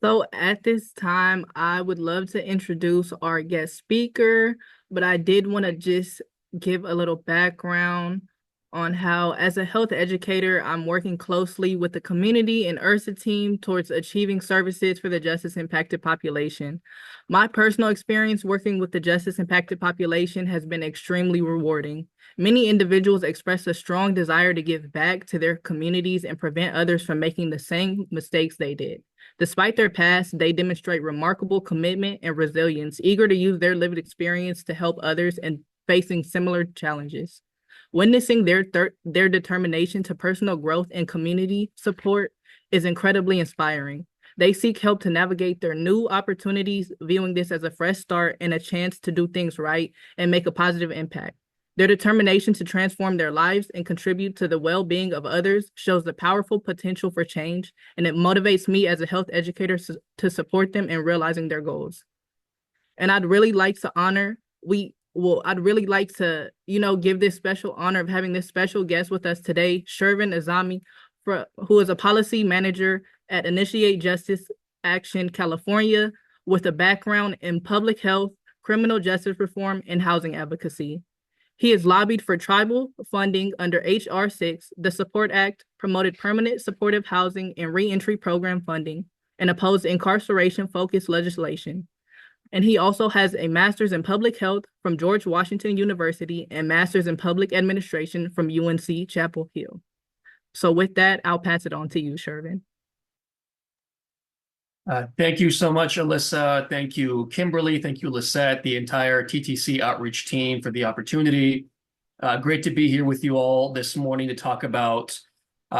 So at this time, I would love to introduce our guest speaker, but I did want to just give a little background on how, as a health educator, I'm working closely with the community and URSA team towards achieving services for the justice impacted population. My personal experience working with the justice impacted population has been extremely rewarding. Many individuals express a strong desire to give back to their communities and prevent others from making the same mistakes they did. Despite their past, they demonstrate remarkable commitment and resilience, eager to use their lived experience to help others and facing similar challenges. Witnessing their determination to personal growth and community support is incredibly inspiring. They seek help to navigate their new opportunities, viewing this as a fresh start and a chance to do things right and make a positive impact. Their determination to transform their lives and contribute to the well-being of others shows the powerful potential for change, and it motivates me as a health educator to support them in realizing their goals. And I'd really like to I'd really like to, give this special honor of having this special guest with us today, Shervin Aazami, who is a policy manager at Initiate Justice Action California with a background in public health, criminal justice reform, and housing advocacy. He has lobbied for tribal funding under H.R. 6, the Support Act, promoted permanent supportive housing and reentry program funding, and opposed incarceration-focused legislation. And he also has a master's in public health from George Washington University and master's in public administration from UNC Chapel Hill. So with that, I'll pass it on to you, Shervin. Thank you so much, Alyssa. Thank you, Kimberly. Thank you, Lisette, the entire TTC outreach team for the opportunity. Great to be here with you all this morning to talk about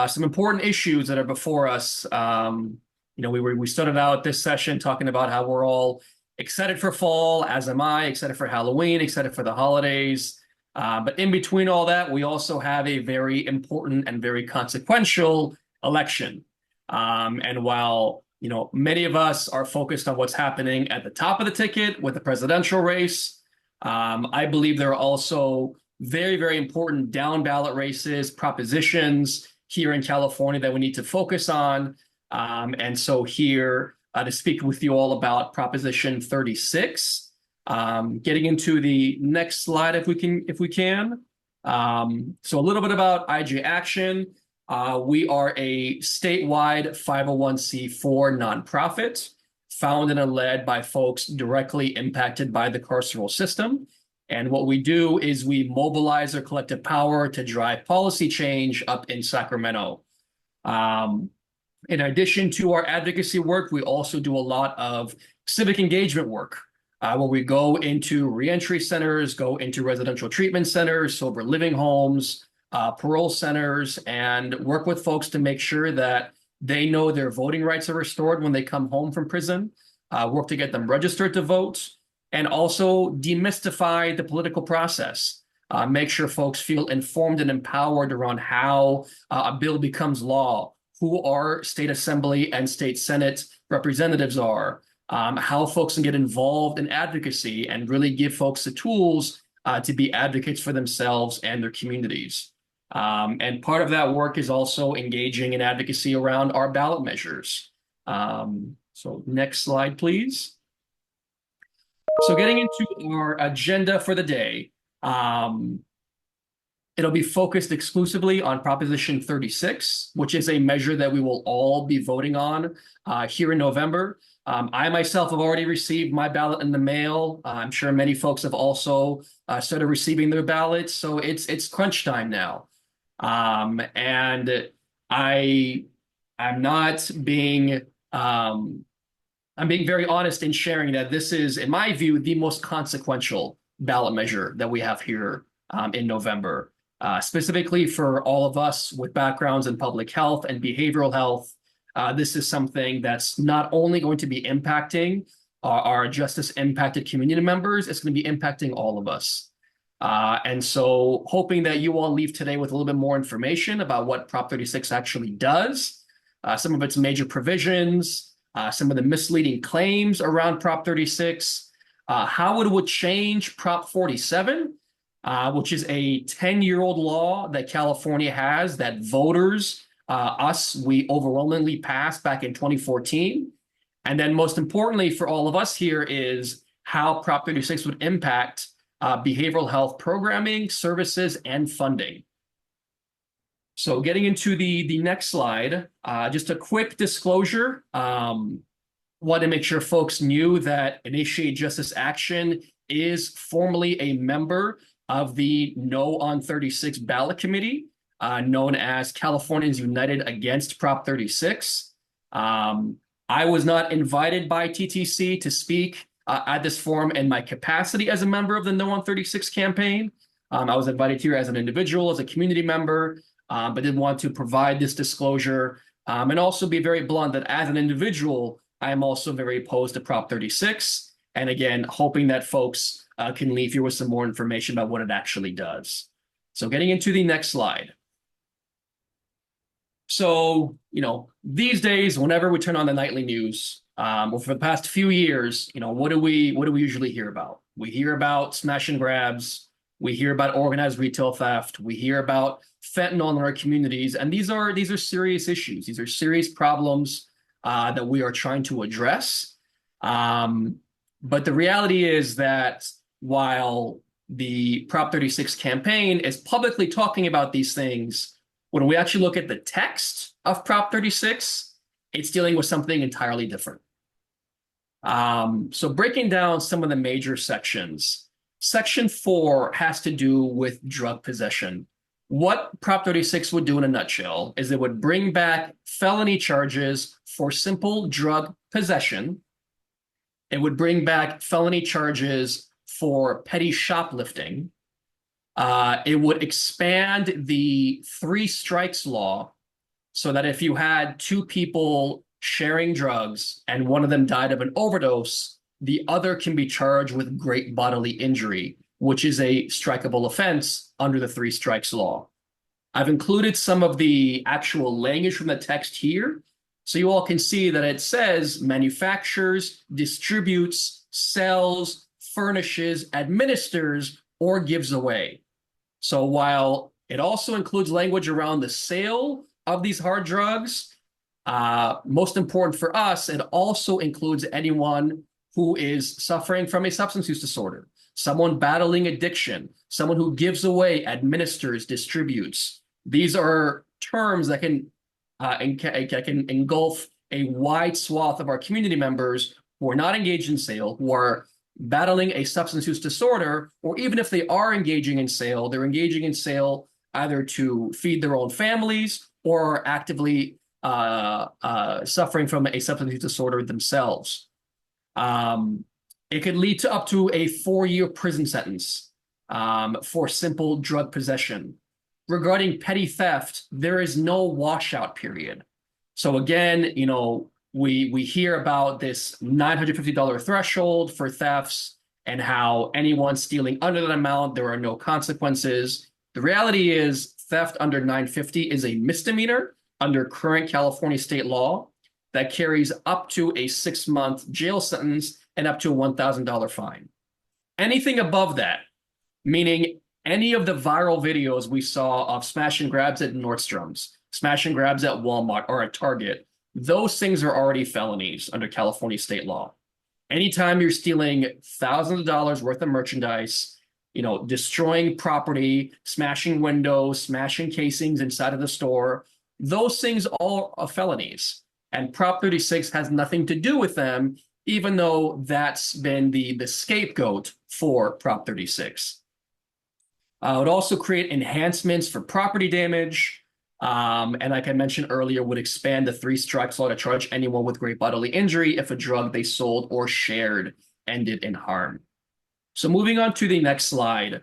some important issues that are before us. We started out this session talking about how we're all excited for fall, as am I, excited for Halloween, excited for the holidays. But in between all that, we also have a very important and very consequential election. And while many of us are focused on what's happening at the top of the ticket with the presidential race, I believe there are also very, very important down ballot races, propositions here in California that we need to focus on. And so here to speak with you all about Proposition 36. Getting into the next slide if we can. So a little bit about IJ Action. We are a statewide 501c4 nonprofit founded and led by folks directly impacted by the carceral system. And what we do is we mobilize our collective power to drive policy change up in Sacramento. In addition to our advocacy work, we also do a lot of civic engagement work, where we go into reentry centers, go into residential treatment centers, sober living homes, parole centers, and work with folks to make sure that they know their voting rights are restored when they come home from prison, work to get them registered to vote, and also demystify the political process. Make sure folks feel informed and empowered around how a bill becomes law, who our state assembly and state senate representatives are, how folks can get involved in advocacy and really give folks the tools to be advocates for themselves and their communities. And part of that work is also engaging in advocacy around our ballot measures. So next slide, please. So getting into our agenda for the day, it'll be focused exclusively on Proposition 36, which is a measure that we will all be voting on here in November. I myself have already received my ballot in the mail. I'm sure many folks have also started receiving their ballots. So it's crunch time now. And I'm not being, I'm being very honest in sharing that this is, in my view, the most consequential ballot measure that we have here in November. Specifically for all of us with backgrounds in public health and behavioral health, this is something that's not only going to be impacting our justice impacted community members, it's going to be impacting all of us. And so hoping that you all leave today with a little bit more information about what Prop 36 actually does, some of its major provisions, some of the misleading claims around Prop 36, how it would change Prop 47, which is a 10-year-old law that California has that voters, we overwhelmingly passed back in 2014. And then most importantly for all of us here is how Prop 36 would impact behavioral health programming, services, and funding. So getting into the next slide, just a quick disclosure. Want to make sure folks knew that Initiate Justice Action is formally a member of the No on 36 ballot committee, known as Californians United Against Prop 36. I was not invited by TTC to speak at this forum in my capacity as a member of the No on 36 campaign. I was invited here as an individual, as a community member, but did want to provide this disclosure and also be very blunt that as an individual, I am also very opposed to Prop 36. And again, hoping that folks can leave here with some more information about what it actually does. So getting into the next slide. So, these days, whenever we turn on the nightly news, or for the past few years, what do we usually hear about? We hear about smash and grabs. We hear about organized retail theft. We hear about fentanyl in our communities, and these are serious issues. These are serious problems that we are trying to address. But the reality is that while the Prop 36 campaign is publicly talking about these things, when we actually look at the text of Prop 36, it's dealing with something entirely different. So breaking down some of the major sections, Section 4 has to do with drug possession. What Prop 36 would do in a nutshell is it would bring back felony charges for simple drug possession. It would bring back felony charges for petty shoplifting. It would expand the 3 strikes law so that if you had 2 people sharing drugs and one of them died of an overdose, the other can be charged with great bodily injury, which is a strikeable offense under the 3 strikes law. I've included some of the actual language from the text here, so you all can see that it says manufactures, distributes, sells, furnishes, administers, or gives away. So while it also includes language around the sale of these hard drugs, most important for us, it also includes anyone who is suffering from a substance use disorder, someone battling addiction, someone who gives away, administers, distributes. These are terms that can engulf a wide swath of our community members who are not engaged in sale, who are battling a substance use disorder, or even if they are engaging in sale, they're engaging in sale either to feed their own families or are actively suffering from a substance use disorder themselves. It could lead to up to a 4-year prison sentence for simple drug possession. Regarding petty theft, there is no washout period. So again, we hear about this $950 threshold for thefts and how anyone stealing under that amount, there are no consequences. The reality is theft under $950 is a misdemeanor under current California state law that carries up to a 6-month jail sentence and up to a $1,000 fine. Anything above that, meaning any of the viral videos we saw of smash and grabs at Nordstrom's, smash and grabs at Walmart or at Target, those things are already felonies under California state law. Anytime you're stealing thousands of dollars worth of merchandise, destroying property, smashing windows, smashing casings inside of the store, those things all are felonies. And Prop 36 has nothing to do with them, even though that's been the scapegoat for Prop 36. It would also create enhancements for property damage. And like I mentioned earlier, would expand the 3 strikes law to charge anyone with great bodily injury if a drug they sold or shared ended in harm. So moving on to the next slide.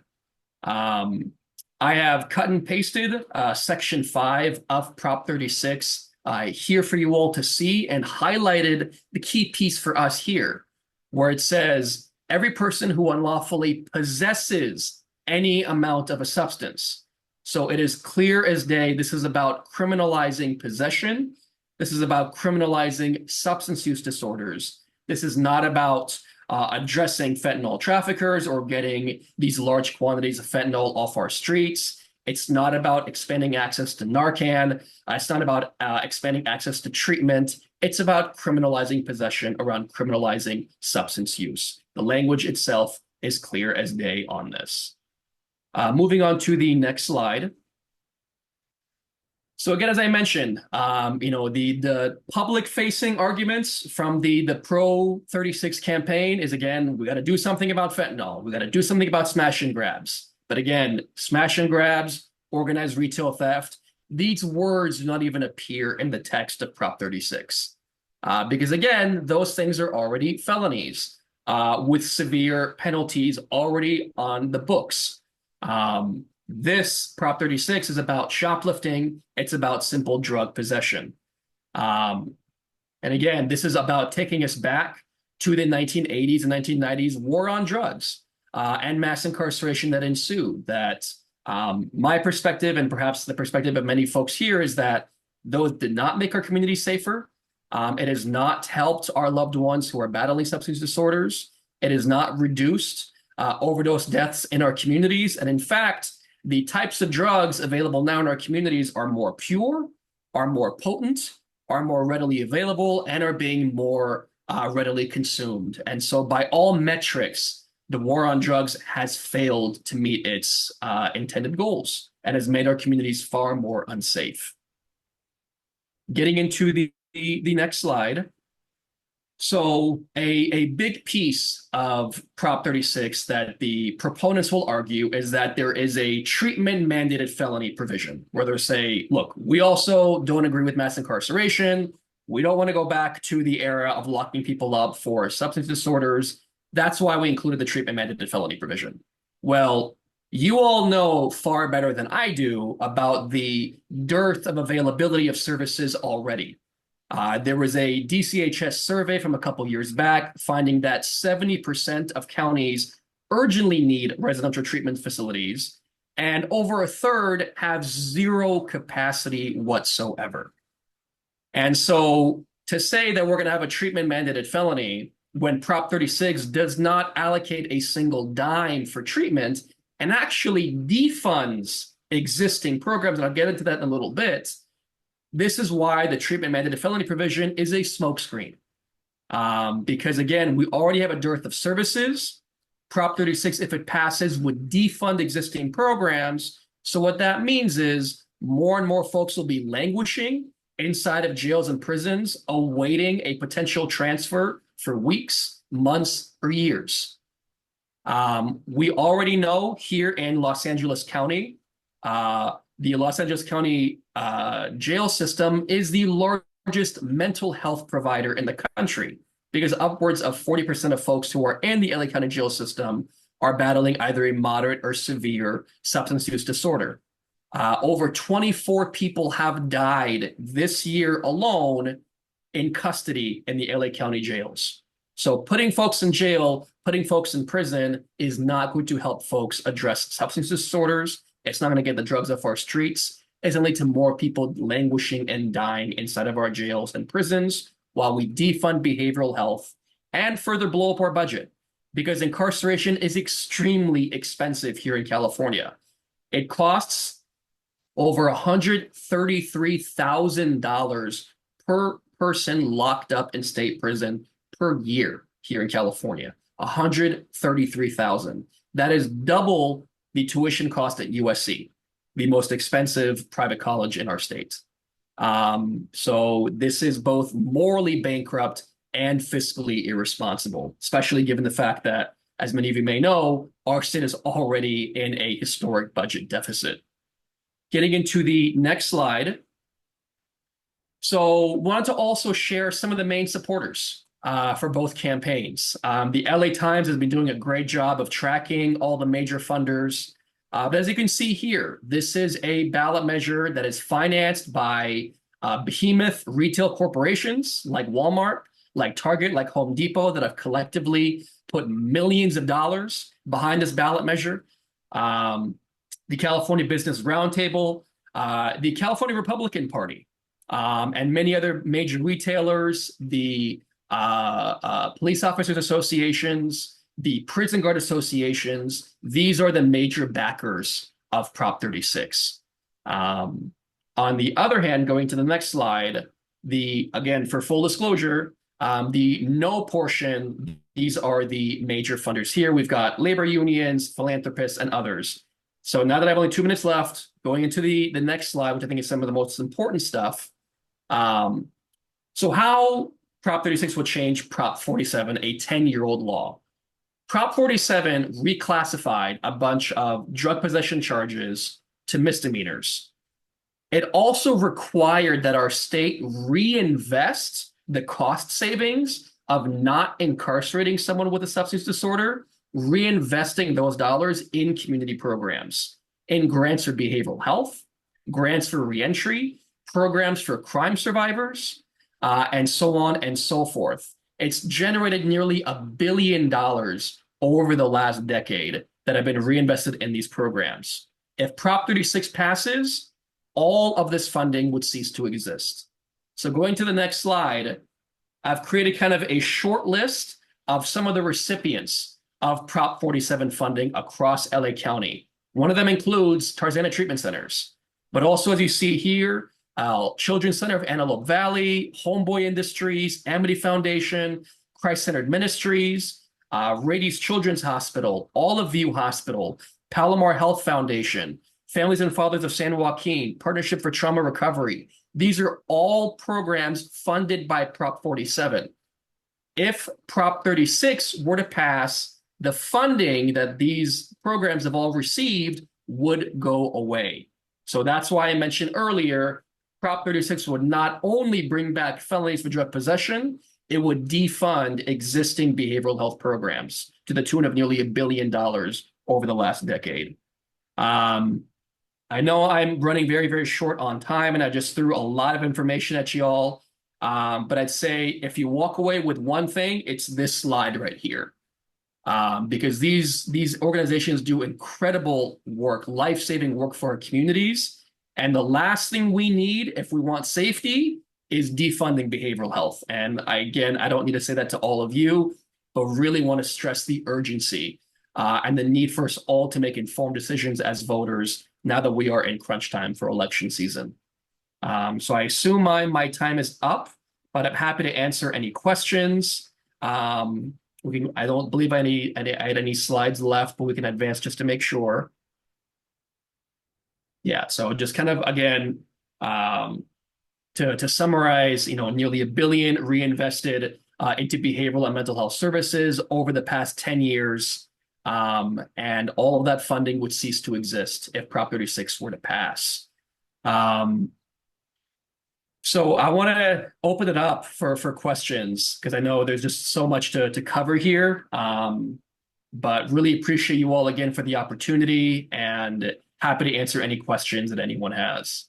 I have cut and pasted Section 5 of Prop 36 here for you all to see, and highlighted the key piece for us here, where it says, every person who unlawfully possesses any amount of a substance. So it is clear as day, this is about criminalizing possession. This is about criminalizing substance use disorders. This is not about addressing fentanyl traffickers or getting these large quantities of fentanyl off our streets. It's not about expanding access to Narcan. It's not about expanding access to treatment It's about criminalizing possession around criminalizing substance use. The language itself is clear as day on this. Moving on to the next slide. So again, as I mentioned, the public facing arguments from the pro 36 campaign is, again, we got to do something about fentanyl. We got to do something about smash and grabs. But again, smash and grabs, organized retail theft, these words do not even appear in the text of Prop 36. Because again, those things are already felonies with severe penalties already on the books. This Prop 36 is about shoplifting. It's about simple drug possession. And again, this is about taking us back to the 1980s and 1990s war on drugs and mass incarceration that ensued. That my perspective, and perhaps the perspective of many folks here, is that those did not make our community safer. It has not helped our loved ones who are battling substance disorders. It has not reduced overdose deaths in our communities. And in fact, the types of drugs available now in our communities are more pure, are more potent, are more readily available, and are being more readily consumed. And so by all metrics, the war on drugs has failed to meet its intended goals and has made our communities far more unsafe. Getting into the next slide. So a big piece of Prop 36 that the proponents will argue is that there is a treatment mandated felony provision where they say, look, we also don't agree with mass incarceration. We don't want to go back to the era of locking people up for substance disorders. That's why we included the treatment mandated felony provision. Well, you all know far better than I do about the dearth of availability of services already. There was a DCHS survey from a couple years back finding that 70% of counties urgently need residential treatment facilities, and over a third have zero capacity whatsoever. And so to say that we're going to have a treatment mandated felony when Prop 36 does not allocate a single dime for treatment and actually defunds existing programs, and I'll get into that in a little bit, this is why the treatment mandated felony provision is a smokescreen. Because again, we already have a dearth of services. Prop 36, if it passes, would defund existing programs. So what that means is more and more folks will be languishing inside of jails and prisons, awaiting a potential transfer for weeks, months, or years. We already know here in Los Angeles County, the Los Angeles County jail system is the largest mental health provider in the country because upwards of 40% of folks who are in the LA County jail system are battling either a moderate or severe substance use disorder. Over 24 people have died this year alone in custody in the LA County jails. So putting folks in jail, putting folks in prison is not going to help folks address substance disorders. It's not going to get the drugs off our streets. It's going to lead to more people languishing and dying inside of our jails and prisons while we defund behavioral health and further blow up our budget because incarceration is extremely expensive here in California. It costs over $133,000 per person locked up in state prison per year here in California. $133,000. That is double the tuition cost at USC, the most expensive private college in our state. So this is both morally bankrupt and fiscally irresponsible, especially given the fact that, as many of you may know, our state is already in a historic budget deficit. Getting into the next slide. So wanted to also share some of the main supporters for both campaigns. The LA Times has been doing a great job of tracking all the major funders. But as you can see here, this is a ballot measure that is financed by behemoth retail corporations like Walmart, like Target, like Home Depot that have collectively put millions of dollars behind this ballot measure. The California Business Roundtable, the California Republican Party, and many other major retailers, the police officers associations, the prison guard associations. These are the major backers of Prop 36. On the other hand, going to the next slide, again, for full disclosure, the no portion, these are the major funders here. We've got labor unions, philanthropists, and others. So now that I have only 2 minutes left, going into the next slide, which I think is some of the most important stuff. So how Prop 36 will change Prop 47, a 10-year-old law. Prop 47 reclassified a bunch of drug possession charges to misdemeanors. It also required that our state reinvest the cost savings of not incarcerating someone with a substance disorder, reinvesting those dollars in community programs, in grants for behavioral health, grants for reentry, programs for crime survivors, and so on and so forth. It's generated nearly $1 billion over the last decade that have been reinvested in these programs. If Prop 36 passes, all of this funding would cease to exist. So going to the next slide, I've created kind of a short list of some of the recipients of Prop 47 funding across LA County. One of them includes Tarzana Treatment Centers, but also, as you see here, Children's Center of Antelope Valley, Homeboy Industries, Amity Foundation, Christ-Centered Ministries, Rady's Children's Hospital, Olive View Hospital, Palomar Health Foundation, Families and Fathers of San Joaquin, Partnership for Trauma Recovery. These are all programs funded by Prop 47. If Prop 36 were to pass, the funding that these programs have all received would go away. So that's why I mentioned earlier, Prop 36 would not only bring back felonies for drug possession, it would defund existing behavioral health programs to the tune of nearly $1 billion over the last decade. I know I'm running very, very short on time, and I just threw a lot of information at you all. But I'd say if you walk away with one thing, it's this slide right here. Because these organizations do incredible work, life-saving work for our communities. And the last thing we need if we want safety is defunding behavioral health. And again, I don't need to say that to all of you, but really want to stress the urgency and the need for us all to make informed decisions as voters now that we are in crunch time for election season. So I assume my time is up, but I'm happy to answer any questions. I don't believe I had any slides left, but we can advance just to make sure. Yeah, so just kind of, again, to summarize, nearly $1 billion reinvested into behavioral and mental health services over the past 10 years. And all of that funding would cease to exist if Prop 36 were to pass. So I want to open it up for questions because I know there's just so much to cover here. But really appreciate you all again for the opportunity and happy to answer any questions that anyone has.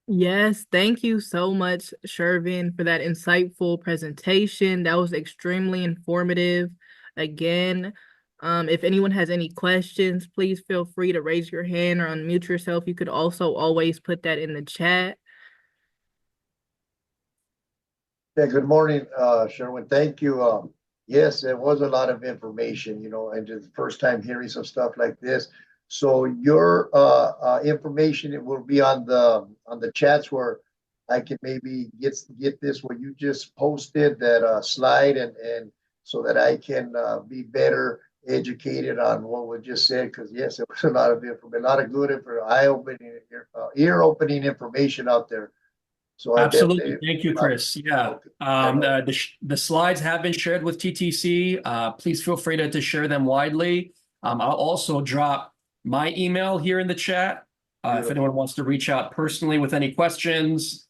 Yes, thank you so much, Shervin, for that insightful presentation. That was extremely informative. Again, if anyone has any questions, please feel free to raise your hand or unmute yourself. You could also always put that in the chat. Yeah, good morning, Sherwin. Thank you. Yes, it was a lot of information, and the first time hearing some stuff like this. So your information, it will be on the chats where I can maybe get this what you just posted, that slide, and so that I can be better educated on what was just said. Because yes, it was a lot of information, a lot of good, eye-opening, ear-opening information out there. So I Absolutely. definitely Thank you, Chris. Yeah. The slides have been shared with TTC. Please feel free to share them widely. I'll also drop my email here in the chat if anyone wants to reach out personally with any questions.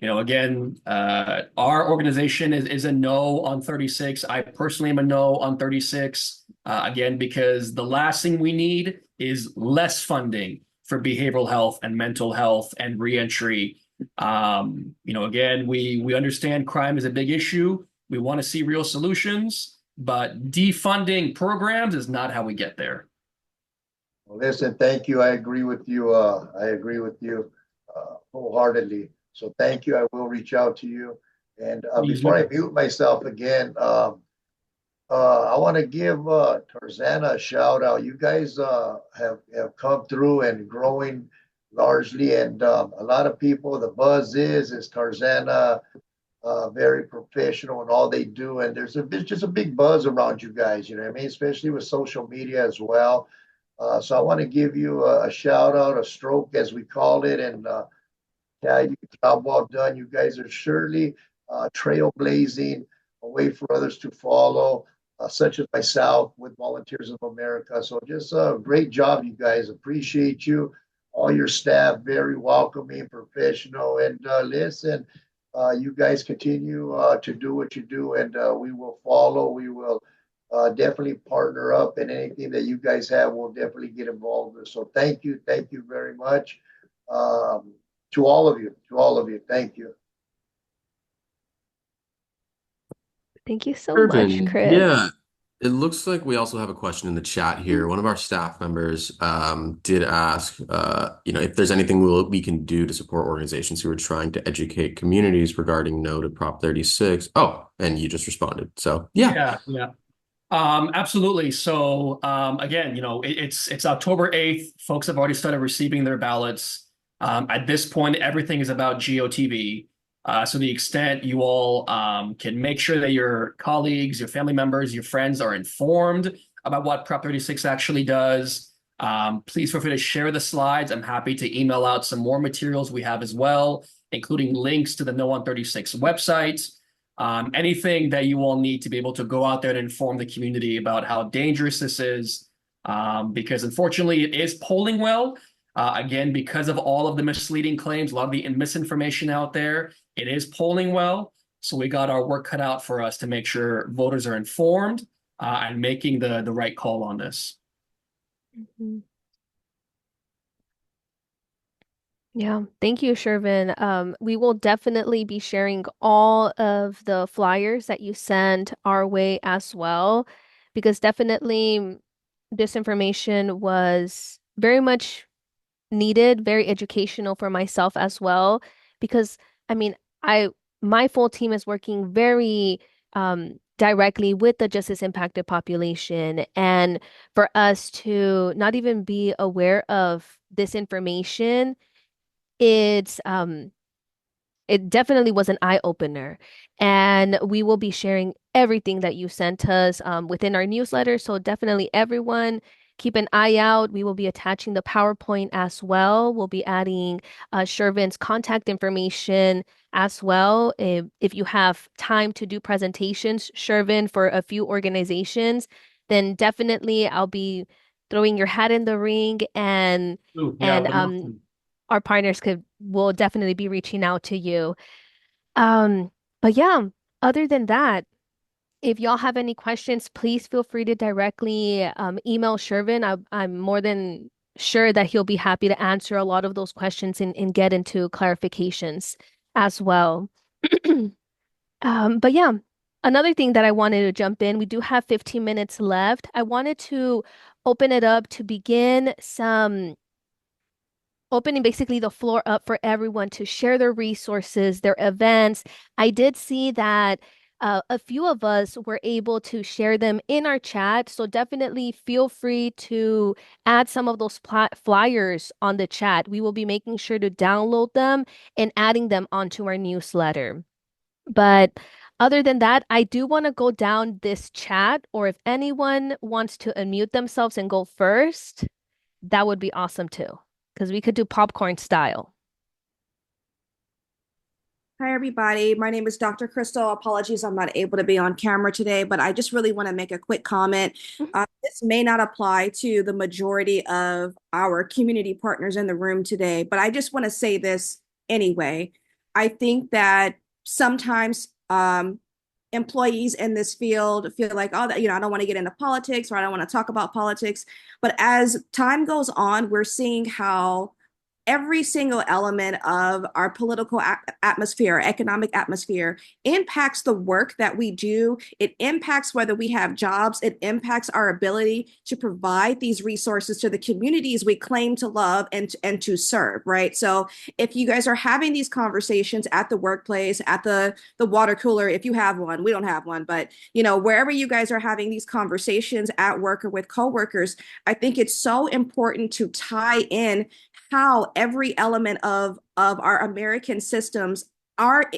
Again, our organization is a no on 36. I personally am a no on 36. Again, because the last thing we need is less funding for behavioral health and mental health and reentry. Again, we understand crime is a big issue. We want to see real solutions, but defunding programs is not how we get there. Well, listen, thank you. I agree with you. Wholeheartedly. So thank you. I will reach out to you. And Please before I do. mute myself again, I want to give Tarzana a shout out. You guys have come through and growing largely, and a lot of people. The buzz is Tarzana very professional in all they do, and there's just a big buzz around you guys. You know what I mean? Especially with social media as well. So I want to give you a shout out, a stroke as we call it, and yeah, you job well done. You guys are surely trailblazing a way for others to follow, such as myself with Volunteers of America. So just a great job, you guys. Appreciate you. All your staff, very welcoming, professional. And listen, you guys continue to do what you do, and we will follow. We will definitely partner up, and anything that you guys have, we'll definitely get involved with. So thank you very much. Um, to all of you, to all of you. Thank you. Thank you so much, Shervin, Chris. yeah, it looks like we also have a question in the chat here. One of our staff members did ask, if there's anything we can do to support organizations who are trying to educate communities regarding no to Prop 36. Oh, and you just responded. So yeah. Yeah, yeah. Absolutely. So again, it's October 8th. Folks have already started receiving their ballots. At this point, everything is about GOTV. So the extent you all can make sure that your colleagues, your family members, your friends are informed about what Prop 36 actually does. Please feel free to share the slides. I'm happy to email out some more materials we have as well, including links to the No on 36 website. Anything that you all need to be able to go out there and inform the community about how dangerous this is, because unfortunately it is polling well. Again, because of all of the misleading claims, a lot of the misinformation out there, it is polling well. So we got our work cut out for us to make sure voters are informed and making the right call on this. Mhm. Yeah, thank you, Shervin. We will definitely be sharing all of the flyers that you send our way as well, because definitely this information was very much needed, very educational for myself as well. Because I mean, I my full team is working very directly with the justice impacted population, and for us to not even be aware of this information, it's it definitely was an eye opener. And we will be sharing everything that you sent us within our newsletter. So definitely everyone keep an eye out. We will be attaching the PowerPoint as well. We'll be adding Shervin's contact information as well. If you have time to do presentations, Shervin, for a few organizations, then definitely I'll be throwing your hat in the ring, and Ooh, yeah, and would love to. our partners could will definitely be reaching out to you. Um, but yeah, other than that, if y'all have any questions, please feel free to directly email Shervin. I'm more than sure that he'll be happy to answer a lot of those questions and get into clarifications as well. But yeah, another thing that I wanted to jump in, we do have 15 minutes left. I wanted to open it up to begin some opening basically the floor up for everyone to share their resources, their events. I did see that a few of us were able to share them in our chat. So definitely feel free to add some of those flyers on the chat. We will be making sure to download them and adding them onto our newsletter. But other than that, I do want to go down this chat, or if anyone wants to unmute themselves and go first, that would be awesome too, because we could do popcorn style. Hi, everybody. My name is Dr. Crystal. Apologies, I'm not able to be on camera today, but I just really want to make a quick comment. This may not apply to the majority of our community partners in the room today, but I just want to say this anyway. I think that sometimes employees in this field feel like, oh, I don't want to get into politics, or I don't want to talk about politics. But as time goes on, we're seeing how every single element of our political atmosphere, economic atmosphere impacts the work that we do. It impacts whether we have jobs. It impacts our ability to provide these resources to the communities we claim to love and to serve, right? So if you guys are having these conversations at the workplace, at the water cooler, if you have one, we don't have one, but wherever you guys are having these conversations at work or with coworkers, I think it's so important to tie in how every element of our American systems are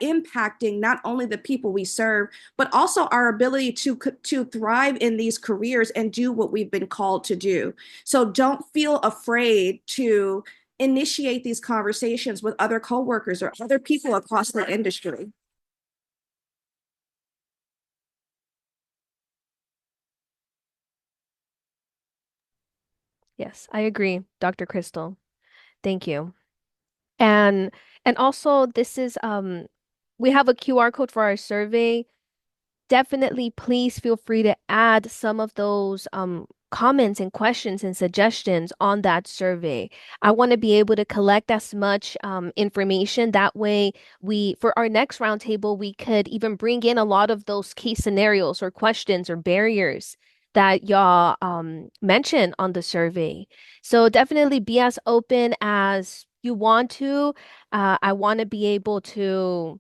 impacting not only the people we serve, but also our ability to thrive in these careers and do what we've been called to do. So don't feel afraid to initiate these conversations with other coworkers or other people across the industry. Yes, I agree, Dr. Crystal. Thank you. And and also this is we have a QR code for our survey. Definitely please feel free to add some of those comments and questions and suggestions on that survey. I want to be able to collect as much information. That way, for our next roundtable, we could even bring in a lot of those case scenarios or questions or barriers that y'all mention on the survey. So definitely be as open as you want to. I want to be able to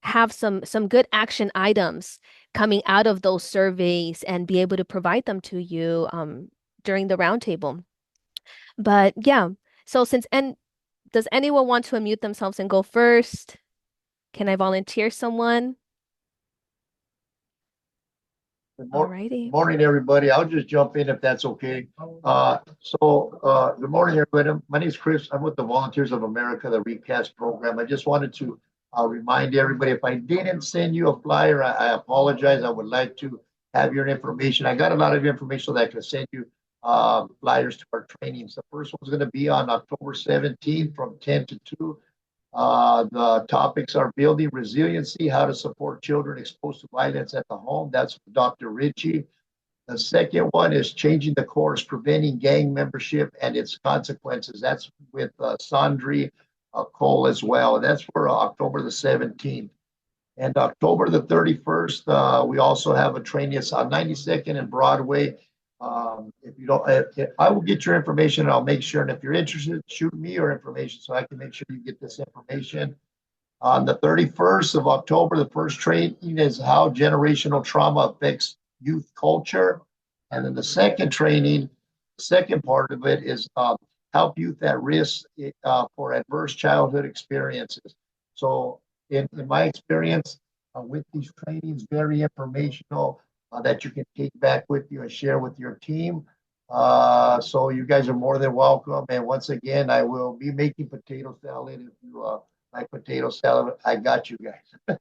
have some good action items coming out of those surveys and be able to provide them to you during the roundtable. But yeah, so does anyone want to unmute themselves and go first? Can I volunteer someone? Alrighty. Morning, everybody. I'll just jump in if that's okay. Good morning, everybody. My name is Chris. I'm with the Volunteers of America, the Recast program. I just wanted to remind everybody, if I didn't send you a flyer, I apologize. I would like to have your information. I got a lot of information that I can send you flyers to our trainings. The first one's going to be on October 17th from 10 to 2. The topics are building resiliency, how to support children exposed to violence at the home. That's Dr. Ritchie. The second one is changing the course, preventing gang membership and its consequences. That's with Sandri Cole as well. And that's for October the 17th. And October the 31st, we also have a training. It's on 92nd and Broadway. If you don't, I will get your information and I'll make sure. And if you're interested, shoot me your information so I can make sure you get this information. On the 31st of October, the first training is how generational trauma affects youth culture. And then the second training, the second part of it is help youth at risk for adverse childhood experiences. So in my experience with these trainings, very informational that you can take back with you and share with your team. So you guys are more than welcome. And once again, I will be making potato salad if you like potato salad. I got you guys.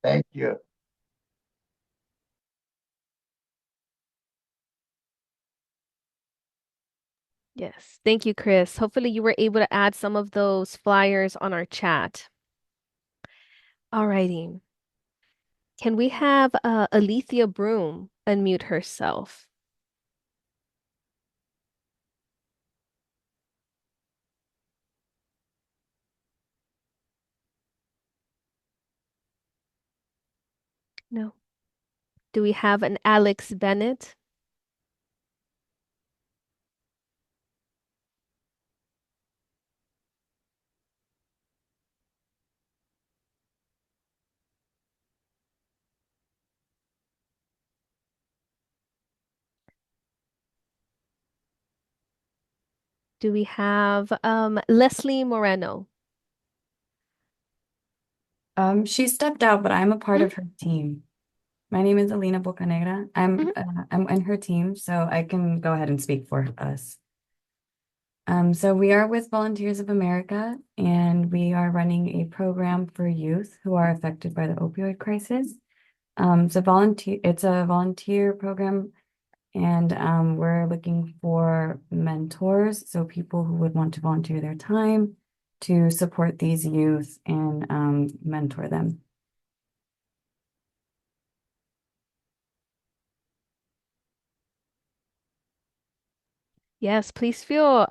Thank you. Yes. Thank you, Chris. Hopefully you were able to add some of those flyers on our chat. Alrighty. Can we have Alethea Broom unmute herself? No. Do we have an Alex Bennett? Do we have Leslie Moreno? She stepped out, but I'm a part of her team. My name is Alina Bocanegra. I'm in her team, so I can go ahead and speak for us. So we are with Volunteers of America, and we are running a program for youth who are affected by the opioid crisis. It's a volunteer program, and we're looking for mentors, so people who would want to volunteer their time to support these youth and mentor them. Yes, please feel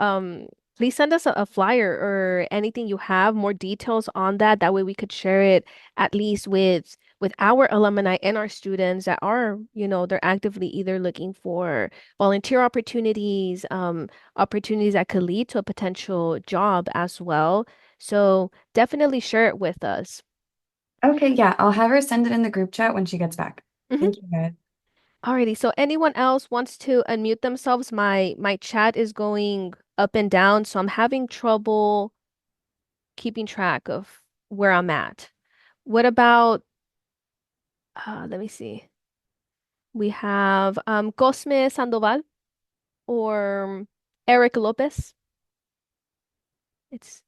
please send us a flyer or anything you have, more details on that. That way we could share it at least with our alumni and our students that are, they're actively either looking for volunteer opportunities, opportunities that could lead to a potential job as well. So definitely share it with us. Okay, yeah, I'll have her send it in the group chat when she gets back. Mhm. Thank you, guys. Alrighty, so anyone else wants to unmute themselves? My chat is going up and down, so I'm having trouble keeping track of where I'm at. What about let me see. We have Cosme Sandoval or Eric Lopez. It's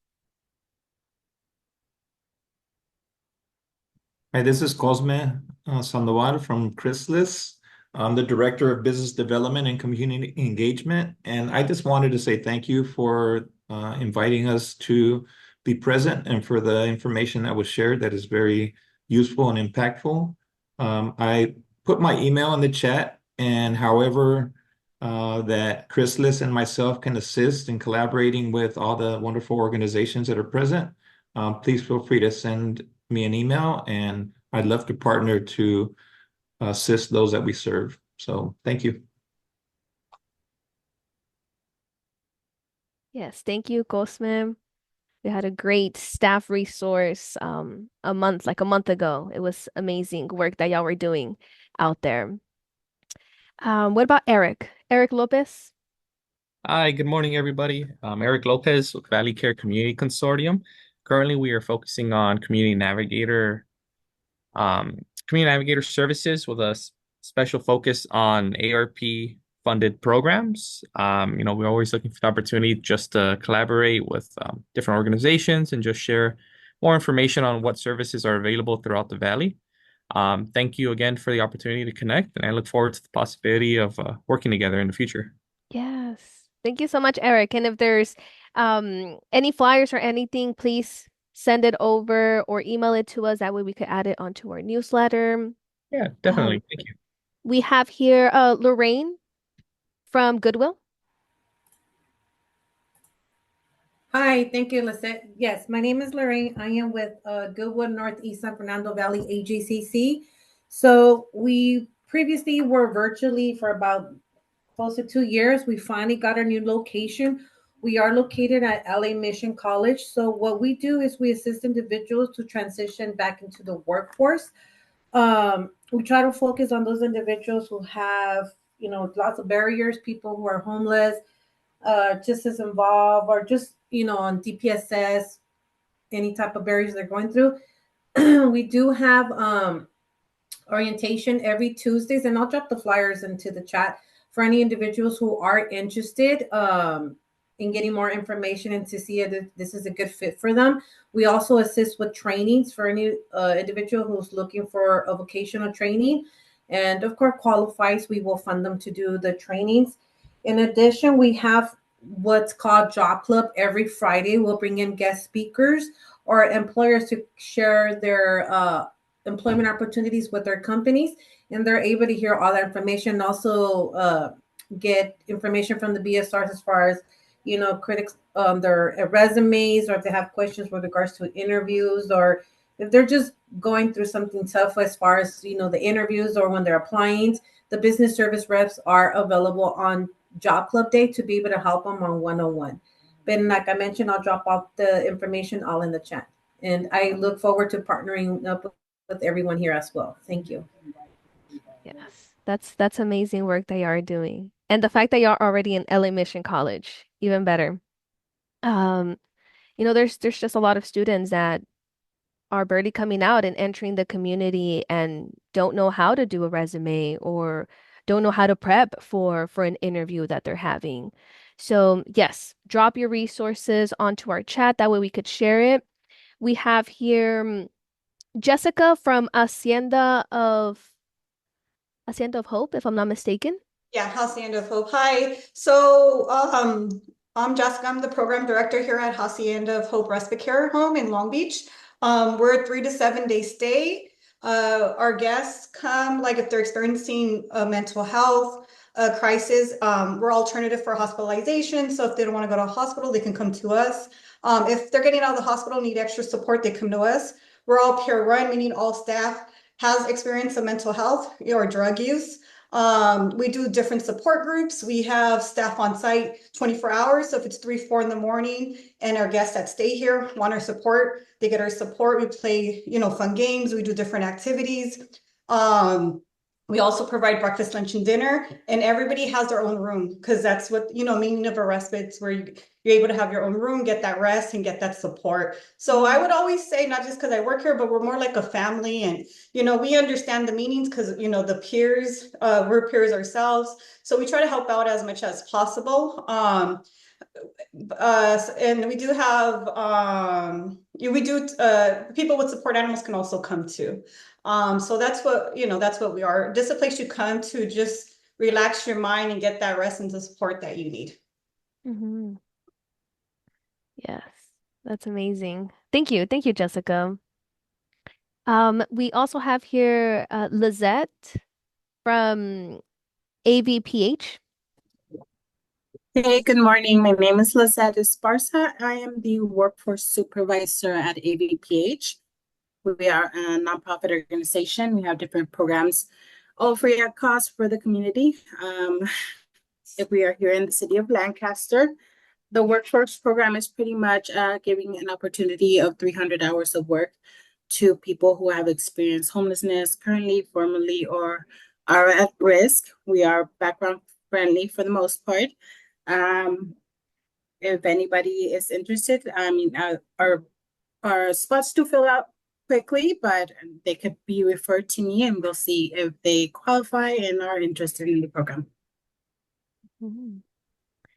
Hi, this is Cosme Sandoval from Chrysalis. I'm the Director of Business Development and Community Engagement, and I just wanted to say thank you for inviting us to be present and for the information that was shared that is very useful and impactful. I put my email in the chat, and however that Chrysalis and myself can assist in collaborating with all the wonderful organizations that are present, please feel free to send me an email, and I'd love to partner to assist those that we serve. So thank you. yes, thank you, Cosme. We had a great staff resource like a month ago. It was amazing work that y'all were doing out there. What about Eric? Eric Lopez? Hi, good morning, everybody. I'm Eric Lopez with Valley Care Community Consortium. Currently, we are focusing on um, community navigator services with a special focus on ARP funded programs. We're always looking for the opportunity just to collaborate with different organizations and just share more information on what services are available throughout the Valley. Thank you again for the opportunity to connect, and I look forward to the possibility of working together in the future. Yes. Thank you so much, Eric. And if there's any flyers or anything, please send it over or email it to us. That way we could add it onto our newsletter. Yeah, Um, definitely. Thank you. we have here Lorraine from Goodwill. Hi, thank you, Lisette. Yes, my name is Lorraine. I am with Goodwood Northeast San Fernando Valley AGCC. So we previously were virtually for about close to 2 years. We finally got our new location. We are located at LA Mission College. So what we do is we assist individuals to transition back into the workforce. We try to focus on those individuals who have, lots of barriers, people who are homeless, just as involved, or just, on DPSS, any type of barriers they're going through. We do have orientation every Tuesdays, and I'll drop the flyers into the chat for any individuals who are interested in getting more information and to see if this is a good fit for them. We also assist with trainings for any individual who's looking for a vocational training, and of course qualifies. We will fund them to do the trainings. In addition, we have what's called Job Club every Friday. We'll bring in guest speakers or employers to share their employment opportunities with their companies, and they're able to hear all that information. Also, get information from the BSRs as far as critics, their resumes, or if they have questions with regards to interviews, or if they're just going through something tough as far as the interviews or when they're applying. The business service reps are available on Job Club Day to be able to help them on 101. But like I mentioned, I'll drop off the information all in the chat. And I look forward to partnering up with everyone here as well. Thank you. Yes, that's amazing work that you are doing. And the fact that you're already in LA Mission College, even better. Um, there's just a lot of students that are barely coming out and entering the community and don't know how to do a resume or don't know how to prep for an interview that they're having. So, yes, drop your resources onto our chat. That way we could share it. We have here Jessica from Hacienda of Hope, if I'm not mistaken. Yeah, Hacienda of Hope. Hi. So I'm Jessica. I'm the program director here at Hacienda of Hope Respite Care Home in Long Beach. We're a 3 to 7 day stay. Our guests come like if they're experiencing mental health, a crisis, we're alternative for hospitalization. So if they don't want to go to a hospital, they can come to us. If they're getting out of the hospital, need extra support, they come to us. We're all peer run, meaning all staff has experience of mental health or drug use. We do different support groups. We have staff on site 24 hours. So if it's 3, 4 in the morning and our guests that stay here want our support, they get our support. We play, fun games. We do different activities. We also provide breakfast, lunch, and dinner, and everybody has their own room because that's what, meaning of a respite is where you're able to have your own room, get that rest and get that support. So I would always say, not just because I work here, but we're more like a family, and, we understand the meanings because, the peers, we're peers ourselves. So we try to help out as much as possible. And we do have, people with support animals can also come too. So that's what we are. This is a place you come to just relax your mind and get that rest and the support that you need. Mm-hmm. Yes, that's amazing. Thank you. Thank you, Jessica. We also have here Lizette from AVPH. Hey, good morning. My name is Lizette Esparza. I am the workforce supervisor at AVPH. We are a nonprofit organization. We have different programs, all free at cost for the community. If we are here in the city of Lancaster, the workforce program is pretty much giving an opportunity of 300 hours of work to people who have experienced homelessness currently, formerly, or are at risk. We are background friendly for the most part. If anybody is interested, our spots do fill out quickly, but they could be referred to me and we'll see if they qualify and are interested in the program. Mm-hmm.